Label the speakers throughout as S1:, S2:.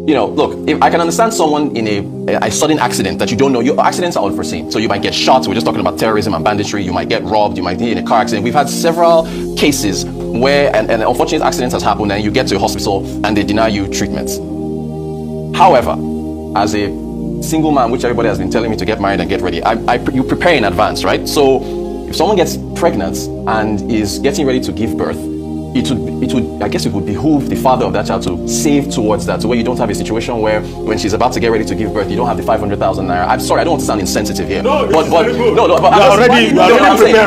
S1: look, if I can understand someone in a sudden accident that you don't know. Your accidents are unforeseen. So you might get shot. We're just talking about terrorism and banditry. You might get robbed. You might be in a car accident. We've had several cases where an unfortunate accident has happened and you get to a hospital and they deny you treatment. However, as a single man, which everybody has been telling me to get married and get ready, you prepare in advance, right? So if someone gets pregnant and is getting ready to give birth, I guess it would behoove the father of that child to save towards that, so where you don't have a situation where when she's about to get ready to give birth, you don't have the 500,000 naira. I'm sorry, I don't want to sound insensitive here.
S2: But
S1: preparing.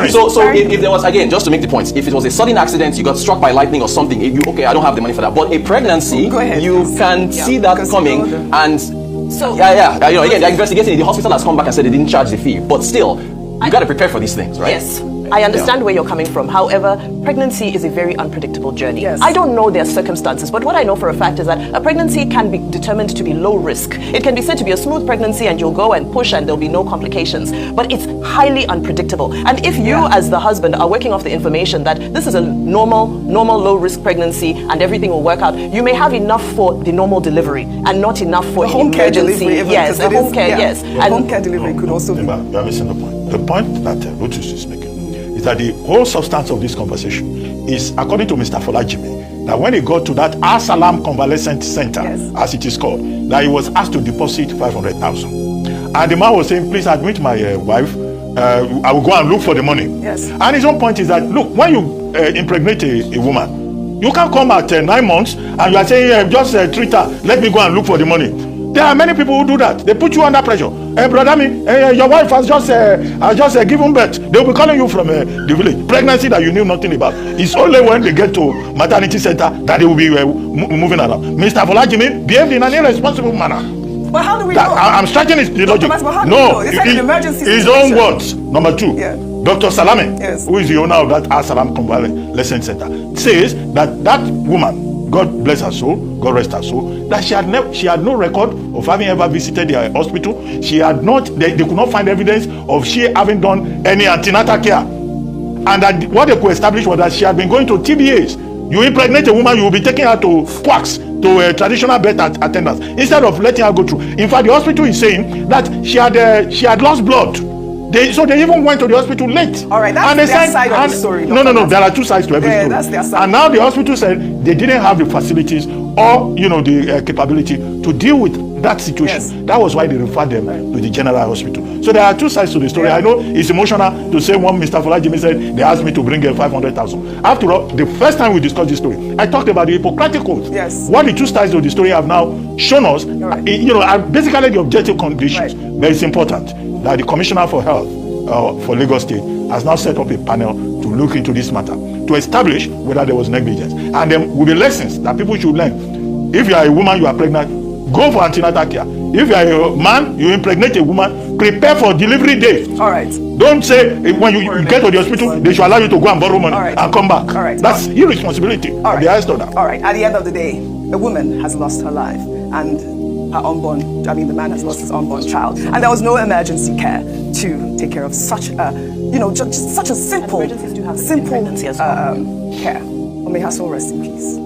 S1: So if there was, again, just to make the point, if it was a sudden accident, you got struck by lightning or something, I don't have the money for that. But a pregnancy, you can see that coming, and again, they're investigating. The hospital has come back and said they didn't charge the fee, but still, you got to prepare for these things, right?
S3: Yes. I understand where you're coming from. However, pregnancy is a very unpredictable journey.
S4: Yes.
S3: I don't know their circumstances, but what I know for a fact is that a pregnancy can be determined to be low risk. It can be said to be a smooth pregnancy and you'll go and push and there'll be no complications. But it's highly unpredictable. And if you as the husband are working off the information that this is a normal low risk pregnancy and everything will work out, you may have enough for the normal delivery and not enough for
S4: the home care delivery.
S3: Yes, the home care, yes.
S4: And home care delivery could also be.
S2: You are missing the point. The point that Lotus is making is that the whole substance of this conversation is, according to Mr. Folajimi, that when he got to that Al-Salam Convalescent Center, as it is called, that he was asked to deposit 500,000. And the man was saying, please admit my wife, I will go and look for the money.
S4: Yes.
S2: And his own point is that, look, when you impregnate a woman, you can't come at 9 months and you are saying, just treat her, let me go and look for the money. There are many people who do that. They put you under pressure. Hey, brother, your wife has just given birth. They will be calling you from the village. Pregnancy that you knew nothing about. It's only when they get to maternity center that they will be moving around. Mr. Folajimi behaved in an irresponsible manner.
S4: But how do we know?
S2: I'm stretching his logic.
S4: No, his
S2: own words. Number 2, Dr. Salame, who is the owner of that Al-Salam Convalescent Center, says that woman, God bless her soul, God rest her soul, that she had no record of having ever visited the hospital. They could not find evidence of she having done any antenatal care. And that what they could establish was that she had been going to TBAs. You impregnate a woman, you will be taking her to quacks, to traditional birth attendants, instead of letting her go through. In fact, the hospital is saying that she had lost blood. So they even went to the hospital late.
S4: All right, that's their side of the story.
S2: No, there are two sides to every story.
S4: That's their side.
S2: And now the hospital said they didn't have the facilities or the capability to deal with that situation.
S4: Yes.
S2: That was why they referred them to the general hospital. So there are two sides to the story. I know it's emotional to say when Mr. Folajimi said they asked me to bring 500,000. After all, the first time we discussed this story, I talked about the Hippocratic Oath.
S4: Yes.
S2: What the two sides of the story have now shown us, basically the objective conditions.
S4: Right.
S2: But it's important that the Commissioner for Health for Lagos State has now set up a panel to look into this matter, to establish whether there was negligence. And there will be lessons that people should learn. If you are a woman, you are pregnant, go for antenatal care. If you are a man, you impregnate a woman, prepare for delivery day.
S4: All right.
S2: Don't say when you get to the hospital, they should allow you to go and borrow money and come back.
S4: All right.
S2: That's irresponsibility.
S4: All right.
S2: The highest order.
S4: All right. At the end of the day, a woman has lost her life and the man has lost his unborn child. And there was no emergency care to take care of such a, just such a simple
S3: pregnancies do have pregnancy as well.
S4: care. May her soul rest in peace.